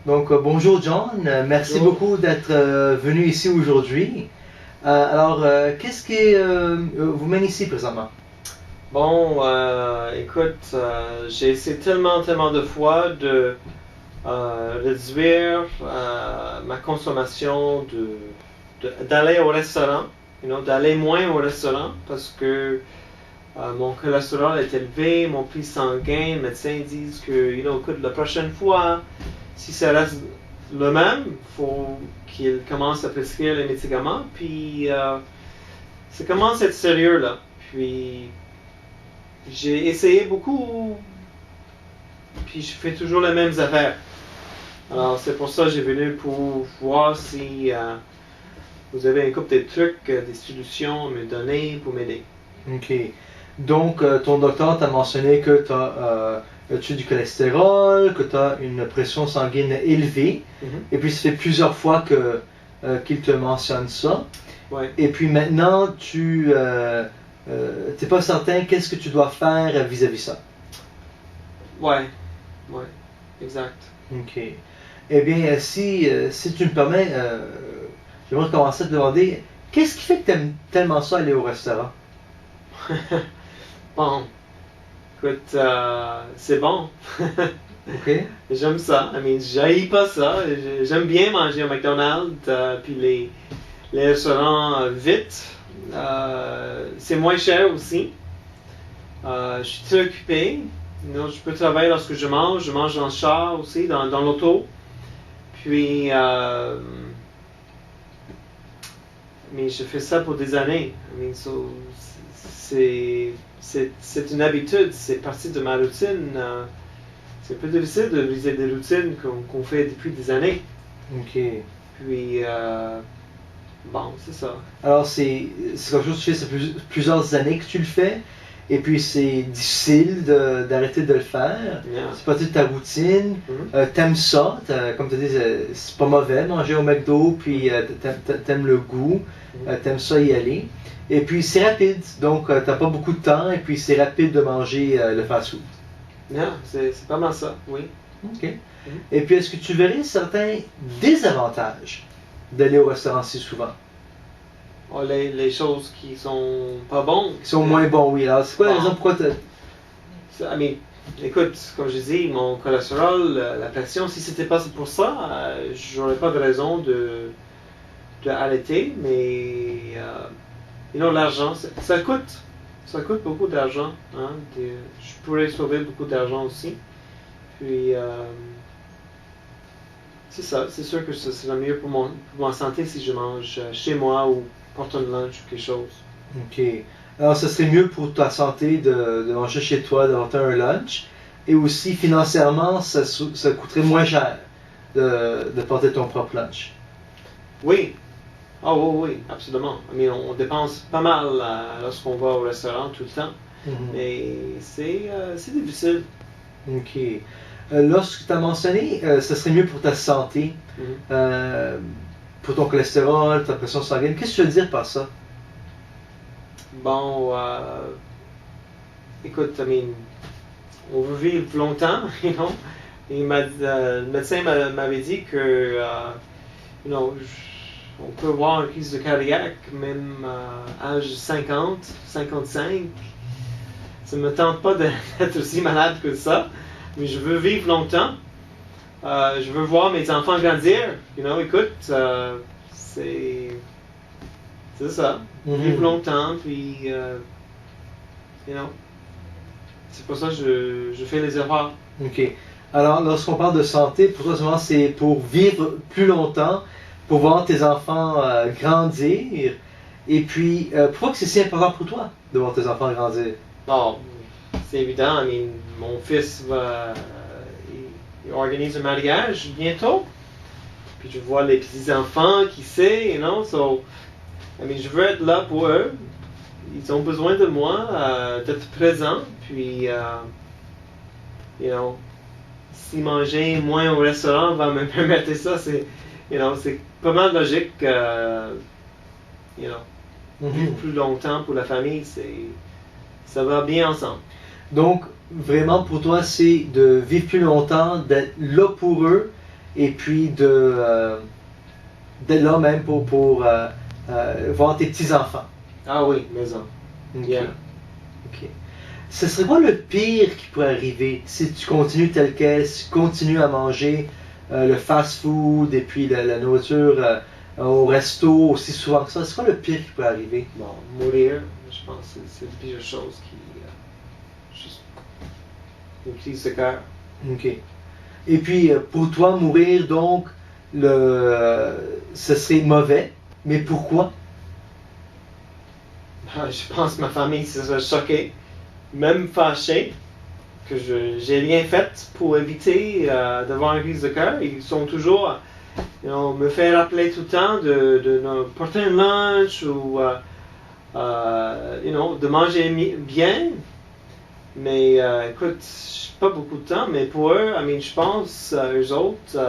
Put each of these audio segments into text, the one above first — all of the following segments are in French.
Donc, bonjour John, merci Bonjour. beaucoup d'être venu ici aujourd'hui. Qu'est-ce qui vous mène ici présentement? Bon, écoute, j'ai essayé tellement de fois de réduire ma consommation, d'aller au restaurant, d'aller moins au restaurant parce que mon cholestérol est élevé, mon prix sanguin, les médecins disent que, écoute, la prochaine fois, si ça reste le même, il faut qu'ils commencent à prescrire les médicaments, puis ça commence à être sérieux là. Puis j'ai essayé beaucoup, puis je fais toujours les mêmes affaires. Alors c'est pour ça que j'ai venu pour voir si vous avez un couple de trucs, des solutions à me donner pour m'aider. Ok. Donc, ton docteur t'a mentionné que tu as du cholestérol, que tu as une pression sanguine élevée, et puis ça fait plusieurs fois qu'il te mentionne ça. Ouais. Et puis maintenant, tu n'es pas certain qu'est-ce que tu dois faire vis-à-vis ça. Ouais, exact. Ok. Eh bien, si tu me permets, j'aimerais commencer à te demander, qu'est-ce qui fait que tu aimes tellement ça aller au restaurant? Bon, écoute, c'est bon. Ok. J'aime ça. J'haïs pas ça. J'aime bien manger au McDonald's, puis les restaurants vite. C'est moins cher aussi. Je suis très occupé. Je peux travailler lorsque je mange. Je mange dans le char aussi, dans l'auto. Puis, mais je fais ça pour des années. C'est une habitude, c'est partie de ma routine. C'est un peu difficile de briser des routines qu'on fait depuis des années. Ok. Puis, bon, c'est ça. Alors, c'est quelque chose que tu fais, ça fait plusieurs années que tu le fais, et puis c'est difficile d'arrêter de le faire. Yeah. C'est partie de ta routine. T'aimes ça, comme tu dis, c'est pas mauvais manger au McDo, puis t'aimes le goût, t'aimes ça y aller. Et puis c'est rapide, donc t'as pas beaucoup de temps, et puis c'est rapide de manger le fast-food. Yeah, c'est pas mal ça, oui. Ok. Et puis est-ce que tu verrais certains désavantages d'aller au restaurant si souvent? Oh, les choses qui sont pas bonnes. Qui sont moins bons, oui. Alors c'est quoi la raison pourquoi écoute, comme je dis, mon cholestérol, la pression, si c'était pas pour ça, j'aurais pas de raison de arrêter, mais l'argent, ça coûte. Ça coûte beaucoup d'argent. Hein? Je pourrais sauver beaucoup d'argent aussi. Puis, c'est ça. C'est sûr que ce sera mieux pour ma santé si je mange chez moi ou porte un lunch ou quelque chose. Ok. Alors, ce serait mieux pour ta santé de manger chez toi, d'avoir un lunch. Et aussi, financièrement, ça coûterait moins cher de porter ton propre lunch. Oui. Oh oui, absolument. On dépense pas mal lorsqu'on va au restaurant tout le temps. Mais c'est difficile. Ok. Lorsque tu as mentionné, ce serait mieux pour ta santé, pour ton cholestérol, ta pression sanguine. Qu'est-ce que tu veux dire par ça? Bon, écoute, on veut vivre longtemps, Et le médecin m'avait dit que, on peut avoir une crise de cardiaque même à âge 50, 55. Ça ne me tente pas d'être aussi malade que ça, mais je veux vivre longtemps. Je veux voir mes enfants grandir. Écoute, c'est ça. Vivre longtemps, puis, c'est pour ça que je fais les efforts. Ok. Alors, lorsqu'on parle de santé, pour toi, souvent, c'est pour vivre plus longtemps, pour voir tes enfants grandir. Et puis, pourquoi que c'est si important pour toi de voir tes enfants grandir? Bon, c'est évident. Mon fils il organise un mariage bientôt. Puis je vois les petits-enfants, qui sait, je veux être là pour eux. Ils ont besoin de moi, d'être présent. Puis, si manger moins au restaurant va me permettre ça, c'est pas mal logique. Vivre plus longtemps pour la famille, ça va bien ensemble. Donc, vraiment, pour toi, c'est de vivre plus longtemps, d'être là pour eux, et puis d'être là même pour voir tes petits-enfants. Ah oui, maison. Ok. Yeah. Ok. Ce serait quoi le pire qui pourrait arriver si tu continues tel quel, si tu continues à manger le fast-food et puis la nourriture au resto aussi souvent que ça? C'est quoi le pire qui pourrait arriver? Bon, mourir, je pense que c'est la pire chose qui... juste une crise de cœur. Ok. Et puis pour toi, mourir, donc, ce serait mauvais, mais pourquoi? Je pense que ma famille serait choquée, même fâchée, que j'ai rien fait pour éviter d'avoir une crise de cœur. Ils sont toujours, me faire rappeler tout le temps de porter un lunch ou, de manger bien. Mais écoute, pas beaucoup de temps, mais pour eux, je pense, eux autres,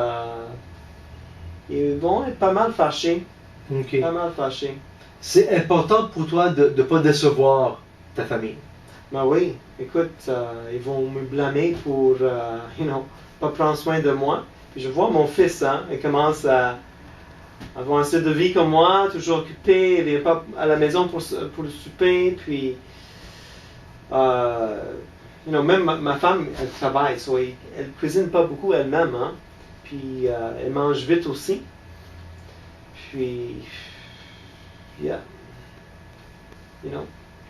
ils vont être pas mal fâchés. Ok. Pas mal fâchés. C'est important pour toi de ne pas décevoir ta famille. Ben oui, écoute, ils vont me blâmer pour, pas prendre soin de moi. Puis je vois mon fils, il commence à avoir un style de vie comme moi, toujours occupé, il vient pas à la maison pour le souper, puis, même ma femme, elle travaille, elle cuisine pas beaucoup elle-même, puis elle mange vite aussi. Puis, yeah,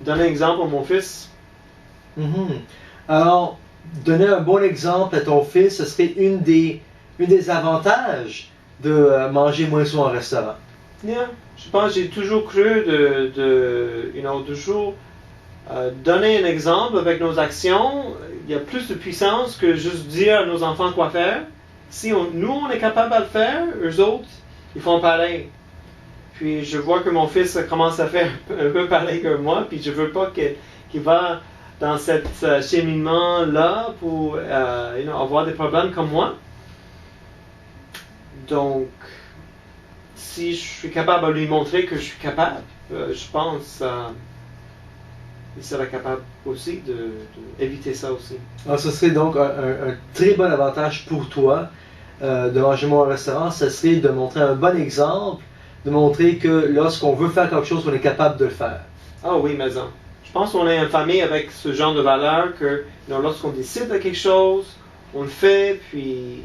donner un exemple à mon fils. Mhm. Alors, donner un bon exemple à ton fils, ce serait une des avantages de manger moins souvent au restaurant. Yeah. Je pense que j'ai toujours cru toujours donner un exemple avec nos actions. Il y a plus de puissance que juste dire à nos enfants quoi faire. Si nous, on est capable de le faire, eux autres, ils font pareil. Puis je vois que mon fils commence à faire un peu pareil que moi, puis je veux pas qu'il va dans cet cheminement-là pour avoir des problèmes comme moi. Donc, si je suis capable de lui montrer que je suis capable, je pense qu'il sera capable aussi d'éviter ça aussi. Alors, ce serait donc un très bon avantage pour toi de manger moins au restaurant, ce serait de montrer un bon exemple, de montrer que lorsqu'on veut faire quelque chose, on est capable de le faire. Ah oui, mais non. Je pense qu'on est une famille avec ce genre de valeur que lorsqu'on décide de quelque chose, on le fait, puis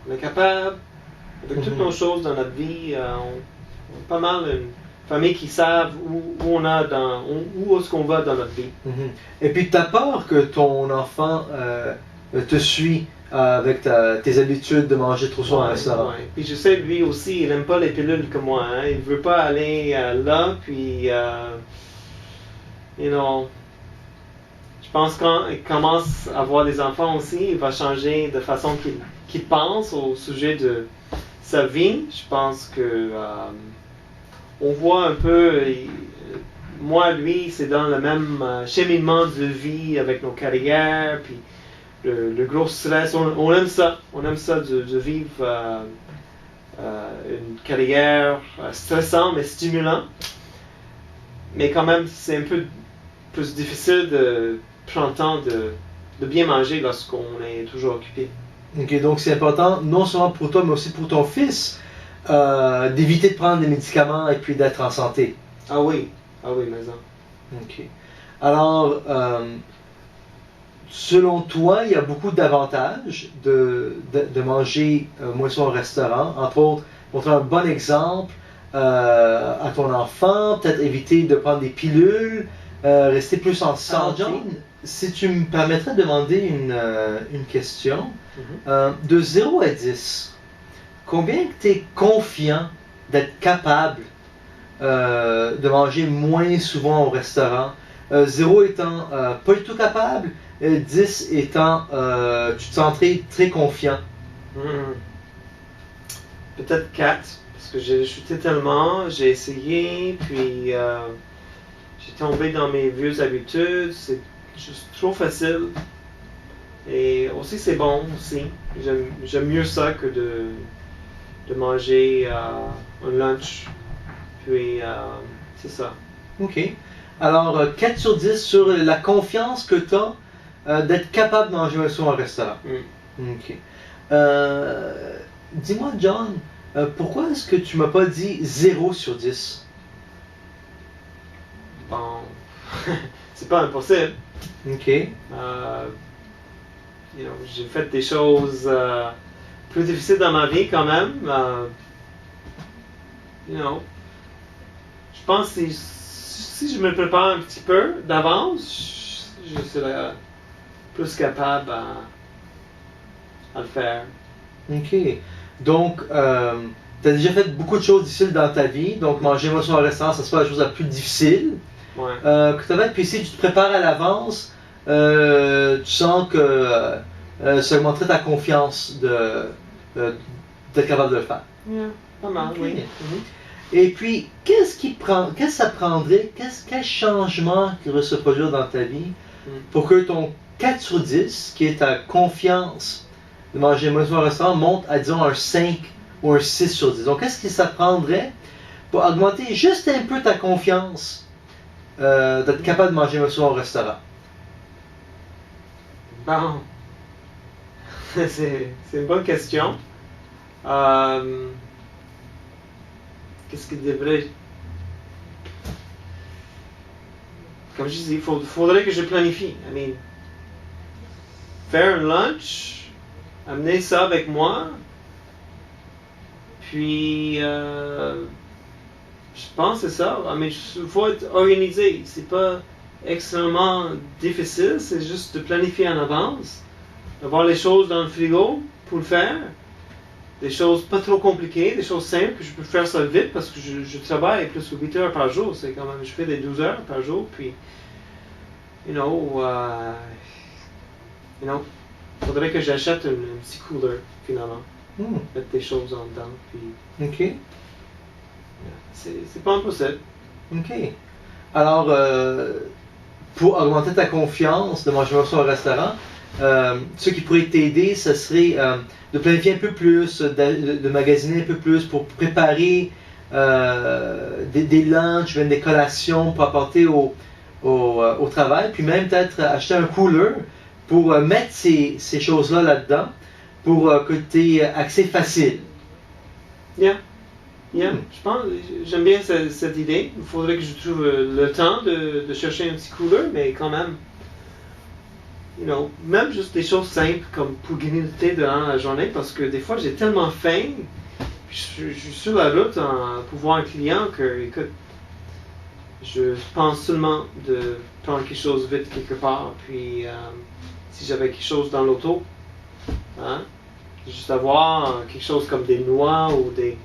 on est capable. Avec toutes nos choses dans notre vie, on est pas mal une famille qui savent où est-ce qu'on va dans notre vie. Et puis tu as peur que ton enfant te suit avec tes habitudes de manger trop souvent au restaurant. Ouais. Puis je sais, lui aussi, il n'aime pas les pilules comme moi. Il ne veut pas aller là, puis je pense que quand il commence à avoir des enfants aussi, il va changer de façon qu'il pense au sujet de sa vie. Je pense que on voit un peu, moi, lui, c'est dans le même cheminement de vie avec nos carrières, puis le gros stress. On aime ça. On aime ça de vivre une carrière stressante mais stimulant. Mais quand même, c'est un peu plus difficile de prendre le temps de bien manger lorsqu'on est toujours occupé. Ok, donc c'est important, non seulement pour toi, mais aussi pour ton fils, d'éviter de prendre des médicaments et puis d'être en santé. Ah oui, mais ça. Ok. Alors, selon toi, il y a beaucoup d'avantages de manger moins souvent au restaurant, entre autres, montrer un bon exemple à ton enfant, peut-être éviter de prendre des pilules, rester plus en santé. John, si tu me permettrais de demander une question, de 0 à 10, combien tu es confiant d'être capable de manger moins souvent au restaurant? 0 étant pas du tout capable, 10 étant tu te sens très confiant. Peut-être 4, parce que j'ai chuté tellement, j'ai essayé, puis j'ai tombé dans mes vieux habitudes, c'est juste trop facile. Et aussi c'est bon aussi. J'aime mieux ça que de manger un lunch. Puis c'est ça. Ok. Alors 4 sur 10 sur la confiance que tu as d'être capable de manger un soir au restaurant. Ok. dis-moi, John, pourquoi est-ce que tu m'as pas dit 0 sur 10? Bon, c'est pas impossible. Ok. J'ai fait des choses plus difficiles dans ma vie quand même. Je pense que si je me prépare un petit peu d'avance, je serais plus capable à le faire. Ok. Donc, tu as déjà fait beaucoup de choses difficiles dans ta vie. Donc, manger moi sur un restaurant, ça c'est pas la chose la plus difficile Ouais. que tu as fait. Puis si tu te prépares à l'avance, tu sens que ça augmenterait ta confiance d'être capable de le faire. Yeah, pas mal, Ok. oui. Et puis, qu'est-ce que ça prendrait, quel changement qui devrait se produire dans ta vie pour que ton 4 sur 10, qui est ta confiance de manger moins au restaurant, monte à, disons, un 5 ou un 6 sur 10. Donc, qu'est-ce que ça prendrait pour augmenter juste un peu ta confiance d'être capable de manger moins au restaurant? Bon, c'est une bonne question. Qu'est-ce qu'il devrait... Comme je dis, il faudrait que je planifie. I mean, faire un lunch, amener ça avec moi, puis je pense que c'est ça. I mean, il faut être organisé. C'est pas extrêmement difficile, c'est juste de planifier en avance, avoir les choses dans le frigo pour le faire. Des choses pas trop compliquées, des choses simples, que je peux faire ça vite parce que je travaille plus que 8 heures par jour. C'est quand même, je fais des 12 heures par jour, puis, faudrait que j'achète un petit cooler, finalement. Mettre des choses en dedans, puis... Ok. C'est pas impossible. Ok. Alors, pour augmenter ta confiance de manger au restaurant, ce qui pourrait t'aider, ce serait de planifier un peu plus, de magasiner un peu plus pour préparer des lunchs, même des collations pour apporter au travail, puis même peut-être acheter un cooler pour mettre ces choses-là là-dedans pour que tu aies accès facile. Yeah. Je pense, j'aime bien cette idée. Il faudrait que je trouve le temps de chercher un petit cooler, mais quand même, même juste des choses simples comme pour grignoter durant la journée, parce que des fois j'ai tellement faim, je suis sur la route pour voir un client que, écoute, je pense seulement de prendre quelque chose vite quelque part, puis si j'avais quelque chose dans l'auto, juste avoir quelque chose comme des noix ou des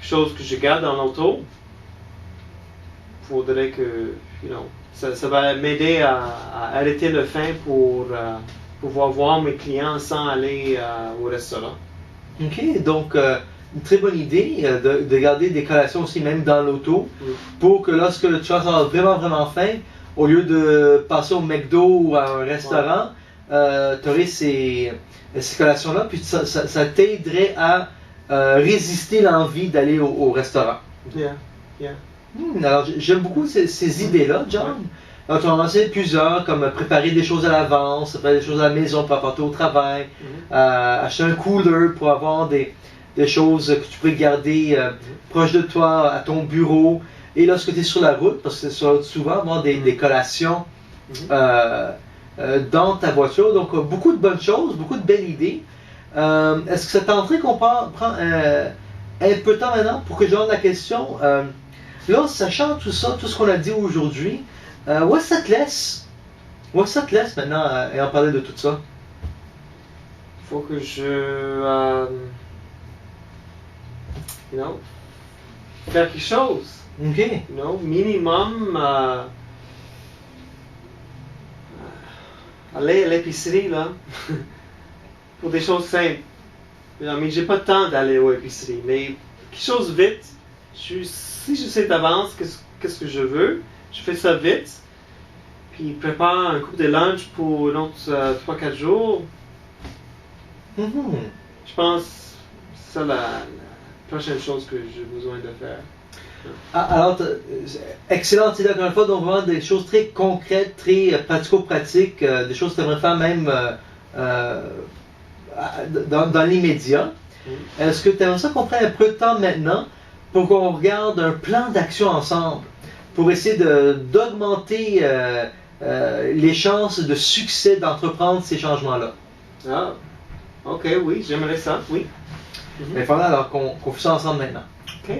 choses que je garde dans l'auto, faudrait que, ça va m'aider à arrêter le faim pour pouvoir voir mes clients sans aller au restaurant. Ok, donc une très bonne idée de garder des collations aussi même dans l'auto pour que lorsque tu vas avoir vraiment faim, au lieu de passer au McDo ou à un restaurant, tu aurais ces collations-là, puis ça t'aiderait à résister l'envie d'aller au restaurant. Yeah. Alors j'aime beaucoup ces idées-là, John. Donc, on en a mentionné plusieurs, comme préparer des choses à l'avance, préparer des choses à la maison pour apporter au travail, acheter un cooler pour avoir des choses que tu peux garder proche de toi, à ton bureau. Et lorsque tu es sur la route, parce que c'est sur la route souvent, avoir des collations dans ta voiture. Donc, beaucoup de bonnes choses, beaucoup de belles idées. Est-ce que ça tenterait qu'on prend un peu de temps maintenant pour que je donne la question? Là, sachant tout ça, tout ce qu'on a dit aujourd'hui, où est-ce que ça te laisse? Où est-ce que ça te laisse maintenant et en parler de tout ça? Il faut que je... faire quelque chose. Ok. Minimum... aller à l'épicerie, là, pour des choses simples. Mais j'ai pas de temps d'aller aux épiceries, mais quelque chose vite. Si je sais d'avance qu'est-ce que je veux, je fais ça vite, puis prépare un coup de lunch pour un autre 3-4 jours. Je pense que c'est ça la prochaine chose que j'ai besoin de faire. Alors, excellente idée encore une fois, donc vraiment des choses très concrètes, très pratico-pratiques, des choses que tu aimerais faire même dans l'immédiat. Est-ce que tu aimerais ça qu'on prenne un peu de temps maintenant pour qu'on regarde un plan d'action ensemble, pour essayer d'augmenter les chances de succès d'entreprendre ces changements-là? Ah, ok, oui, j'aimerais ça, oui. Il faudra alors qu'on fasse ça ensemble maintenant. Ok.